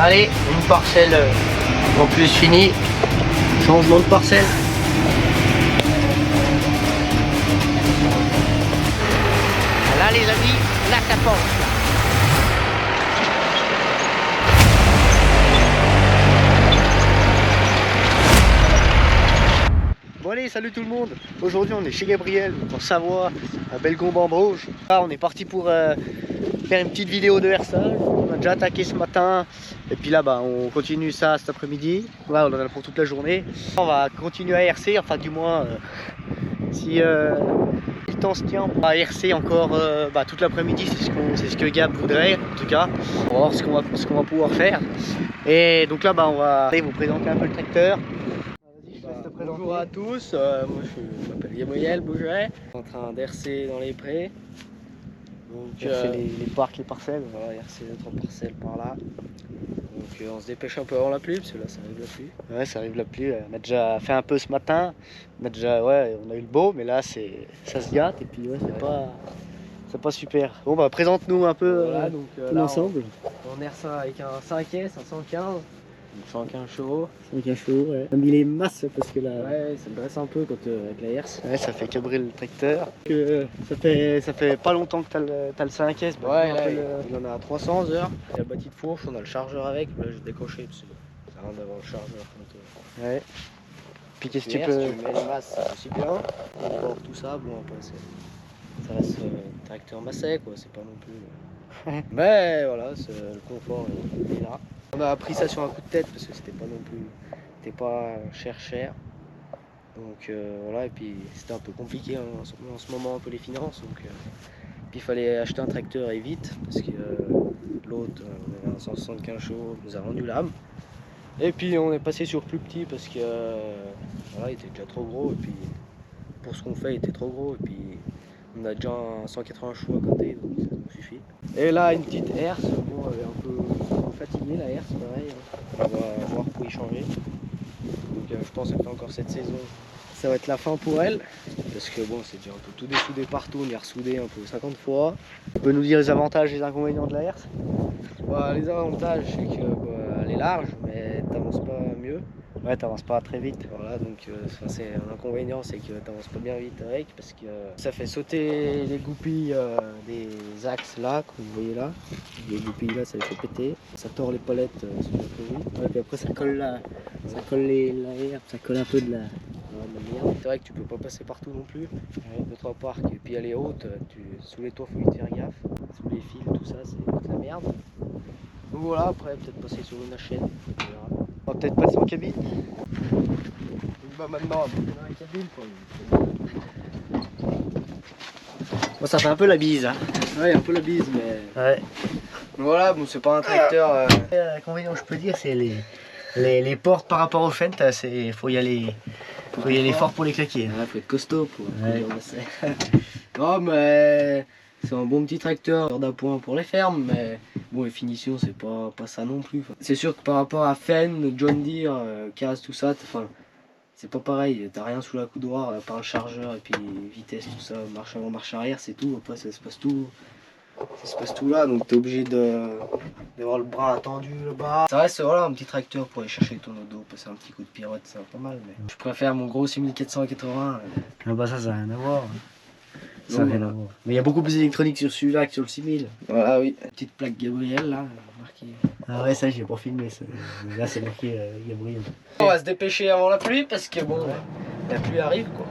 Allez, une parcelle en plus finie. Changement de parcelle. Là les amis, là ça penche. Bon allez, salut tout le monde. Aujourd'hui on est chez Gabriel, en Savoie, à Bellecombe-en-Bauge. Là on est parti pour faire une petite vidéo de herçage. On a déjà attaqué ce matin. Et puis là bah, on continue ça cet après-midi. Là on en a pour toute la journée. On va continuer à hercer, enfin du moins si le temps se tient, on va hercer encore toute l'après-midi. C'est ce que Gab voudrait en tout cas. On va voir ce qu'on va pouvoir faire. Et donc là bah, on va aller vous présenter un peu le tracteur. Bonjour à tous, moi je m'appelle Gabriel Bouget, en train d'hercer dans les prés. Donc hercer les parcs, les parcelles. Voilà, hercer notre parcelle par là. Donc on se dépêche un peu avant la pluie, parce que là ça arrive la pluie. Ouais, ça arrive la pluie, on a déjà fait un peu ce matin. On a eu le beau, mais là ça se gâte et puis ouais, c'est pas super. Bon bah présente-nous un peu voilà, donc, l'ensemble. On herce ça avec un 5S, un 115. 115 chevaux. 115 chevaux, ouais. On a mis les masses parce que là. Ouais, ça me dresse un peu quand, avec la herse. Ouais, ça fait cabrer le tracteur. Ça fait pas longtemps que t'as le 5S. Bah, ouais, là, il en a 300 heures. Il y a le bâti de fourche, on a le chargeur avec. Là, j'ai décoché parce que ça rien d'avoir le chargeur. Ouais. Puis qu'est-ce que tu peux. peux. Tu mets les masses, c'est aussi bien. Encore tout ça, bon, après, ça reste tracteur massé, quoi. C'est pas non plus. Mais voilà, le confort il est là. On a pris ça sur un coup de tête parce que c'était pas non plus, c'était pas cher. Donc voilà, et puis c'était un peu compliqué en ce moment un peu les finances. Donc puis il fallait acheter un tracteur et vite parce que l'autre, on avait un 175 chevaux, nous a rendu l'âme. Et puis on est passé sur plus petit parce que voilà, il était déjà trop gros et puis pour ce qu'on fait il était trop gros et puis on a déjà un 180 chevaux à côté donc ça nous suffit. Et là une petite herse, bon elle est un peu fatiguée la herse pareil, on va voir pour y changer. Donc je pense qu'elle fait encore cette saison. Ça va être la fin pour elle parce que bon c'est déjà un peu tout dessoudé partout, on y a ressoudé un peu 50 fois. Tu peux nous dire les avantages et les inconvénients de la herse? Bah, les avantages c'est que elle est large mais t'avances pas mieux. Ouais, t'avances pas très vite. Voilà, donc c'est un inconvénient, c'est que t'avances pas bien vite avec parce que ça fait sauter les goupilles des axes là, comme vous voyez là. Les goupilles là, ça les fait péter. Ça tord les palettes sur la prévue. Ouais, puis après ça colle la herbe, ça colle un peu de la merde. C'est vrai que tu peux pas passer partout non plus. De trois parcs, et puis elle est haute, sous les toits faut y faire gaffe. Sous les fils, tout ça, c'est de la merde. Donc voilà, après peut-être passer sur une chaîne. On va peut-être passer en cabine. Bah maintenant, on a une cabine quoi. Bon, ça fait un peu la bise. Hein. Ouais, un peu la bise, mais. Ouais. Voilà, bon, c'est pas un tracteur. L'inconvénient, je peux dire, c'est les portes par rapport au Fendt. Faut y aller fort pour les claquer. Ouais, faut être costaud pour ouais. Non, mais c'est un bon petit tracteur d'appoint pour les fermes, mais bon, les finitions, c'est pas ça non plus. C'est sûr que par rapport à Fendt, John Deere, Case, tout ça, c'est pas pareil. T'as rien sous la coudoir, par le chargeur et puis vitesse, tout ça, marche avant, marche arrière, c'est tout. Après, ça se passe tout là, donc t'es obligé d'avoir le bras attendu le bas. Ça reste voilà un petit tracteur pour aller chercher ton odo, passer un petit coup de pirouette, c'est pas mal. Mais je préfère mon gros 6480. Ah bah ça n'a rien à voir. Ça n'a rien à voir. Mais il y a beaucoup plus d'électronique sur celui-là que sur le 6000. Voilà, oui. Petite plaque Gabriel là, marquée. Ah ouais, ça j'ai pas filmé. Ça. Là c'est marqué Gabriel. On va se dépêcher avant la pluie parce que bon, la pluie arrive quoi.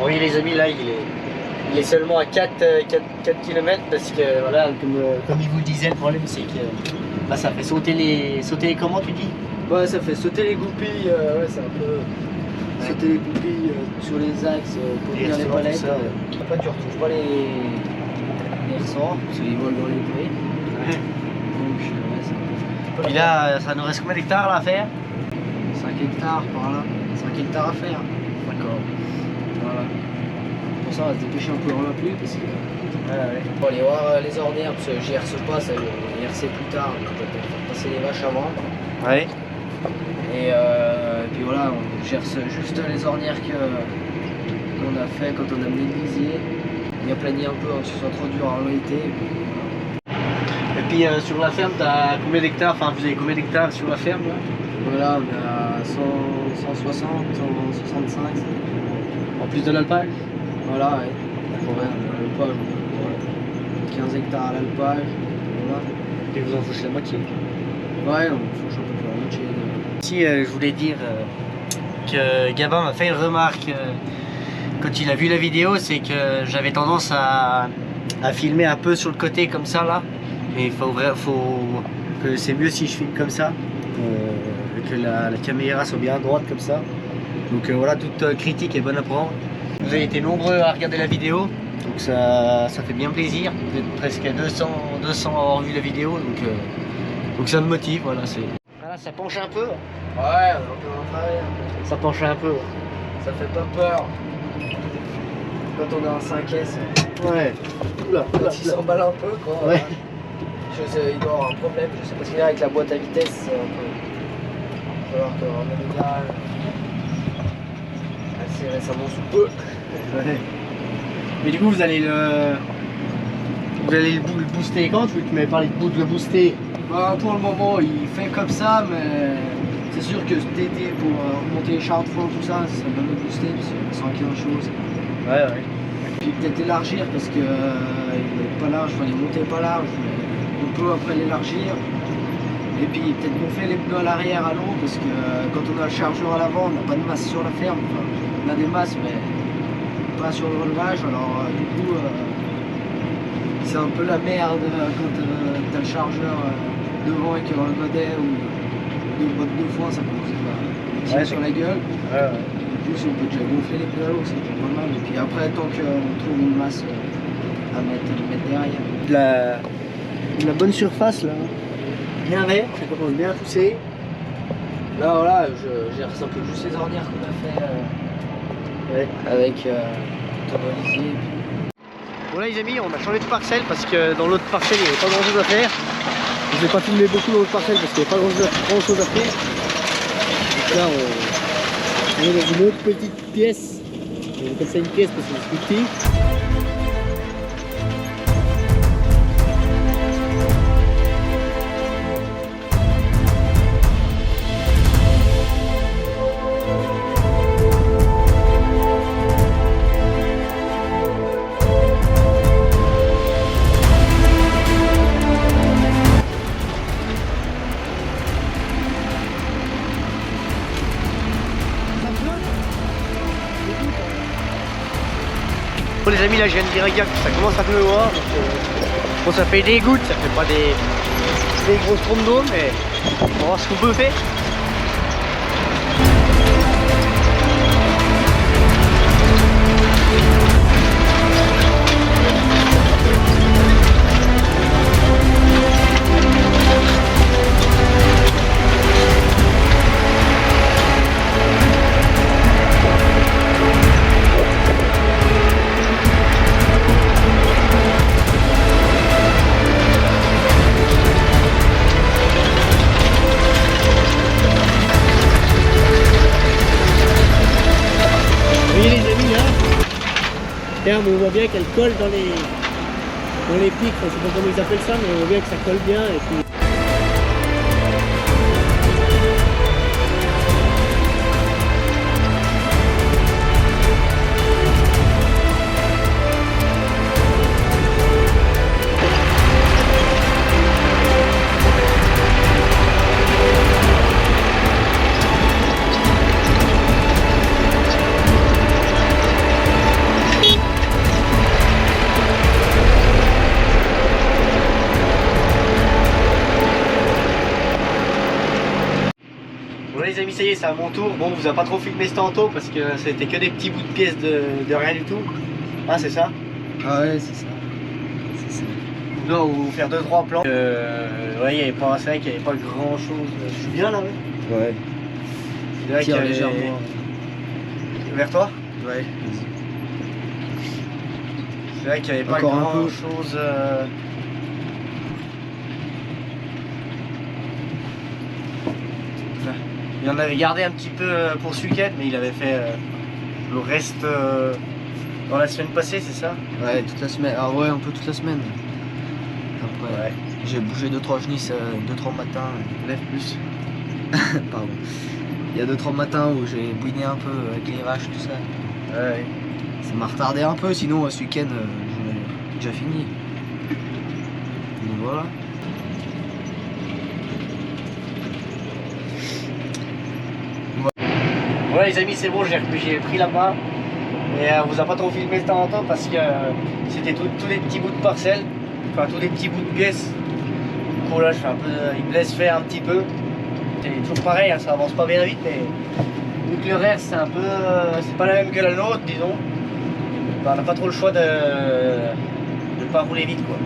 Oui les amis, là il est seulement à 4 km parce que voilà, comme il vous le disait, le problème c'est que là, ça fait sauter les comment tu dis? Ouais, ça fait sauter les goupilles, ouais, c'est un peu sauter les goupilles sur les axes pour tenir les palettes. Après tu retrouves pas les ressorts parce qu'ils volent dans les prés. Ouais. Donc ouais, c'est un peu. Et là, ça nous reste combien d'hectares là à faire? 5 hectares par là, 5 hectares à faire. D'accord. Voilà. Pour ça on va se dépêcher un peu dans la pluie parce que. Ouais. On va aller voir les ornières parce que j'y herse pas, ça j'y hercer plus tard, donc on va peut-être faire passer les vaches avant. Ouais. Et puis voilà, on gerce juste les ornières qu'on a fait quand on a mené le lisier. On a plané un peu, parce que ce soit trop dur à enlever. Et puis sur la ferme, t'as combien d'hectares? Enfin, vous avez combien d'hectares sur la ferme là? Voilà, on est à 160, 165. En plus de l'alpage? Voilà, ouais. Ouais, l'alpage, 15 hectares à l'alpage. Voilà. Et vous en fauchez la moitié? Ouais, on fauche un peu plus la moitié. Si, je voulais dire que Gabin m'a fait une remarque quand il a vu la vidéo, c'est que j'avais tendance à filmer un peu sur le côté comme ça là. Et faut que c'est mieux si je filme comme ça, que la caméra soit bien droite comme ça. Donc voilà, toute critique est bonne à prendre. Vous avez été nombreux à regarder la vidéo, donc ça fait bien plaisir. Vous êtes presque 200 à avoir vu la vidéo, donc ça me motive. Voilà, voilà, ça penche un peu. Ouais, on est encore en travers. Ça penche un peu. Ça fait pas peur. Quand on est en 5S. Ouais. Oula, Quand il s'emballe un peu, quoi. Ouais. Il doit avoir un problème, je sais pas ce qu'il y a avec la boîte à vitesse. Il va falloir qu'on remette le garage assez récemment sous peu. Ouais. Mais du coup, vous allez le booster quand? Tu m'avais parlé de le booster. Bah, pour le moment, il fait comme ça, mais c'est sûr que cet été, pour remonter les chars de fond, tout ça, ça va me booster, parce que sans qu'il y ait autre chose. Ouais. Puis peut-être élargir, parce que il est pas large, enfin, les montées pas larges, mais on peut après l'élargir. Et puis peut-être gonfler les pneus à l'arrière à l'eau, parce que quand on a le chargeur à l'avant, on n'a pas de masse sur la ferme. Enfin, on a des masses, mais pas sur le relevage, alors du coup, c'est un peu la merde quand t'as le chargeur devant et que dans le godet ou deux bottes de foin, ça commence à tirer sur la gueule. Ouais. Du coup, si on peut déjà gonfler les pneus à l'eau, c'est déjà pas mal. Et puis après, tant qu'on trouve une masse à mettre derrière. De la bonne surface là. Bien vert, ça commence bien à pousser. Là, voilà, j'ai ressemblé juste les ornières qu'on a fait avec Tobolisier. Bon là les amis, on a changé de parcelle parce que dans l'autre parcelle il n'y avait pas grand chose à faire. Je vais pas filmer beaucoup dans l'autre parcelle parce qu'il n'y avait pas grand chose à faire. Donc là on est dans une autre petite pièce. On appelle ça une pièce parce que c'est plus petit. Bon les amis, là je viens de dire à Gab que ça commence à pleuvoir, donc bon, ça fait des gouttes, ça fait pas des grosses trompes d'eau, mais on va voir ce qu'on peut faire. Ferme, on voit bien qu'elle colle dans les pics, je sais pas comment ils appellent ça, mais on voit bien que ça colle bien. Et puis... Les amis, ça y est, c'est à mon tour. Bon, on vous a pas trop filmé ce tantôt parce que c'était que des petits bouts de pièces de rien du tout. Ah, c'est ça? Ah ouais, c'est ça. C'est ça. Non, ou faire 2-3 plans. Ouais, il y avait pas, c'est vrai qu'il n'y avait pas grand chose. Je suis bien là, ouais. Ouais. C'est vrai qu'il y avait... légèrement. Vers toi? Ouais. C'est vrai qu'il n'y avait pas encore grand chose. Il en avait gardé un petit peu pour ce week-end, mais il avait fait le reste dans la semaine passée, c'est ça? Ouais, toute la semaine. Ah ouais, un peu toute la semaine. Après. Ouais. J'ai bougé 2-3 genisses, 2-3 matins, lève plus. Pardon. Il y a 2-3 matins où j'ai bouiné un peu avec les vaches, tout ça. Ouais. Ça m'a retardé un peu, sinon ce week-end j'aurais déjà fini. Donc voilà. Voilà les amis, c'est bon, j'ai pris la main. Et on vous a pas trop filmé de temps en temps parce que c'était tous les petits bouts de parcelles, enfin tous les petits bouts de pièces. Du coup là je fais un peu, il me laisse faire un petit peu. C'est toujours pareil, hein, ça avance pas bien vite, mais vu que l'horaire c'est un peu, c'est pas la même que la nôtre, disons. Ben, on n'a pas trop le choix de pas rouler vite quoi.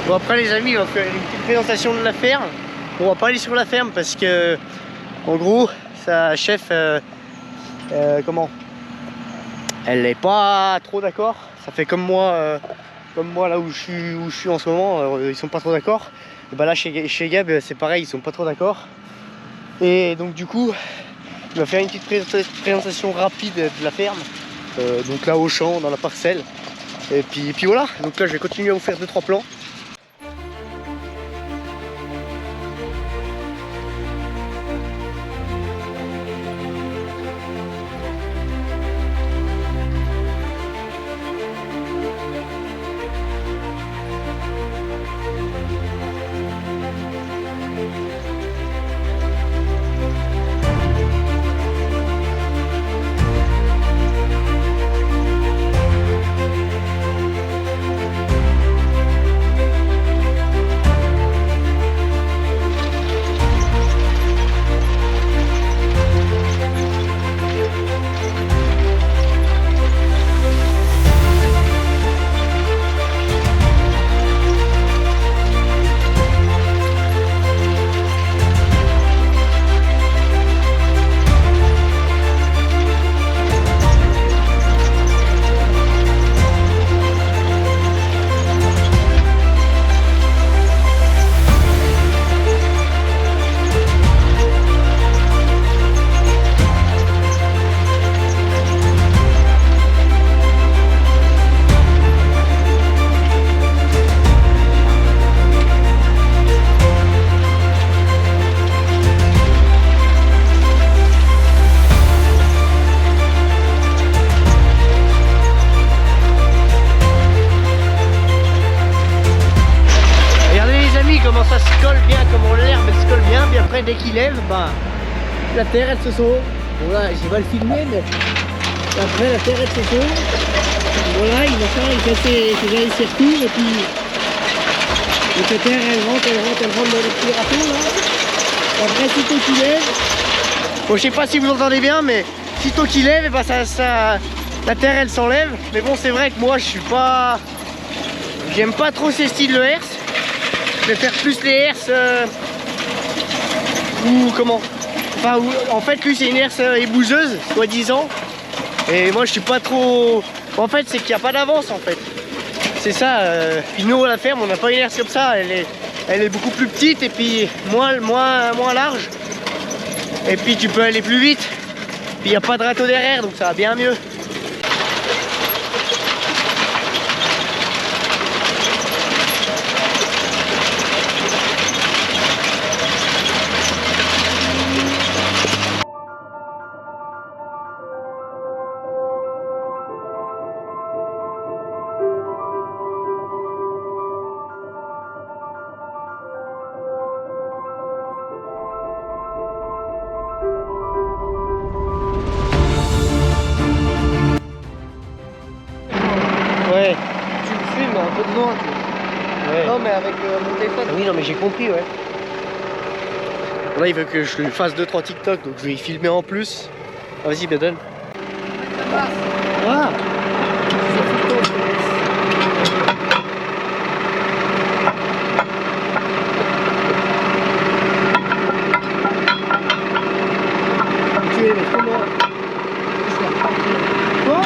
Bon après les amis, on va faire une petite présentation de la ferme. On va pas aller sur la ferme parce que en gros sa chef comment, elle n'est pas trop d'accord. Ça fait comme moi là où je suis en ce moment, ils sont pas trop d'accord. Et bah là chez Gab c'est pareil, ils sont pas trop d'accord. Et donc du coup il va faire une petite présentation rapide de la ferme, donc là au champ, dans la parcelle. Et puis voilà, donc là je vais continuer à vous faire 2-3 plans. Comment ça se colle bien, comment l'herbe elle se colle bien, puis après dès qu'il lève, bah, la terre elle se sauve. Voilà, je vais le filmer, mais après la terre elle se sauve. Voilà, il va faire, il fait ses retours et puis la terre elle rentre dans le petit râteau là. Après sitôt qu'il lève, bon je sais pas si vous entendez bien, mais sitôt qu'il lève, et bah, la terre elle s'enlève. Mais bon c'est vrai que moi je suis pas, j'aime pas trop ces styles de herse. Je vais faire plus les herses ou comment, enfin en fait lui c'est une herse ébougeuse soi-disant, et moi je suis pas trop, en fait c'est qu'il n'y a pas d'avance en fait, c'est ça. Puis nous à la ferme on n'a pas une herse comme ça, elle est beaucoup plus petite et puis moins large, et puis tu peux aller plus vite, puis il n'y a pas de râteau derrière donc ça va bien mieux. besoin, tu vois. Ouais. Non, mais avec mon téléphone. Ah oui, non, mais j'ai compris, ouais. Là, il veut que je lui fasse 2-3 TikTok, donc je vais y filmer en plus. Ah, vas-y, ben donne. Ah, tu es, mais comment? Quoi?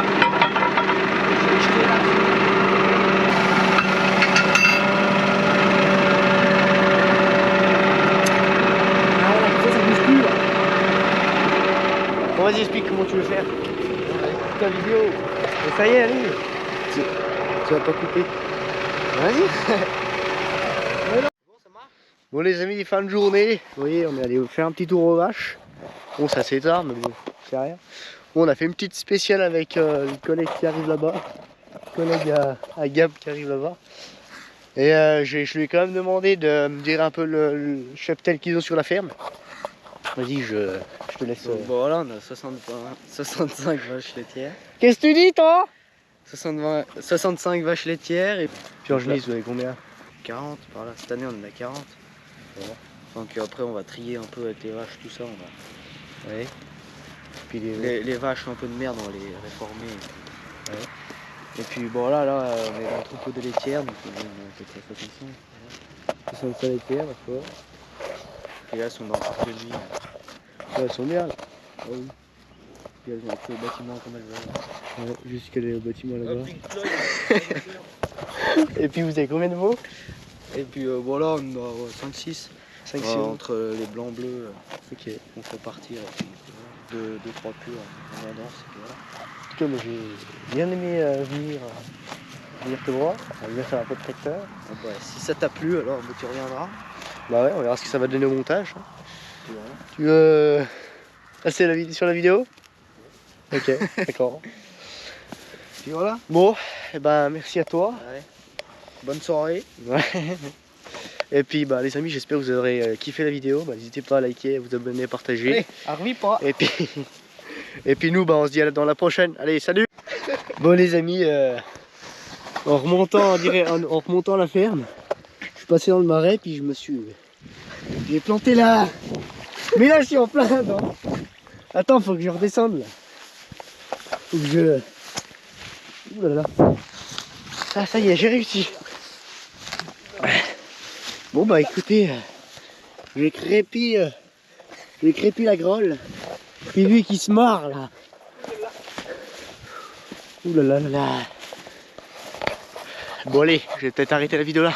Bon, vas-y, explique comment tu veux faire. Ta vidéo. Et ça y est, allez. Tu vas pas couper. Vas-y. Bon, les amis, fin de journée. Vous voyez, on est allé faire un petit tour aux vaches. Bon, ça c'est tard, mais bon, c'est rien. Bon, on a fait une petite spéciale avec le collègue qui arrive là-bas. Le collègue à Gab qui arrive là-bas. Et je lui ai quand même demandé de me dire un peu le cheptel qu'ils ont sur la ferme. Vas-y, je te laisse. Donc, bon, voilà, on a 65 vaches laitières. Qu'est-ce que tu dis, toi? 65 vaches laitières et Puis en genisse, vous avez combien? 40 par là. Cette année, on en a 40. Voilà. Donc après, on va trier un peu avec les vaches, tout ça. On va... Ouais. Puis les vaches un peu de merde, on va les réformer. Ouais. Et puis bon, là, on est dans le troupeau de laitières, donc on est à peu près 65. Voilà. 65 laitières, d'accord. Et là, elles sont dans le parc de nuit. Ouais, elles sont bien là. Ah oui. Puis elles ont accès au bâtiment comme elles veulent. Ouais, jusqu'à le bâtiment là-bas. Et puis vous avez combien de veaux? Et puis bon, là, on a 5-6. 5, 6 entre les blancs bleus, ok. on fait partir. Et puis 2-3 purs en danse. Et puis voilà. En tout cas, moi j'ai bien aimé venir te voir, venir faire un peu de tracteur. Ah bah, si ça t'a plu, alors bah, tu reviendras. Bah ouais, on verra ce que ça va donner au montage. Puis voilà. Tu veux passer sur la vidéo? Ok, d'accord. Puis voilà. Bon, et ben merci à toi. Ouais. Bonne soirée. Ouais. Et puis bah les amis, j'espère que vous aurez kiffé la vidéo. Bah, n'hésitez pas à liker, à vous abonner, à partager. Allez, arvis pas. Et puis nous, bah, on se dit dans la prochaine. Allez, salut. Bon les amis, en remontant la ferme, je suis passé dans le marais, puis j'ai planté là. Mais là, je suis en plein dedans. Attends, faut que je redescende là. Faut que je... Ouh là là. Ah, ça y est, j'ai réussi. Bon bah écoutez, j'ai crépi la grolle. Puis lui qui se marre là. Ouh là là là là. Bon allez, je vais peut-être arrêter la vidéo là.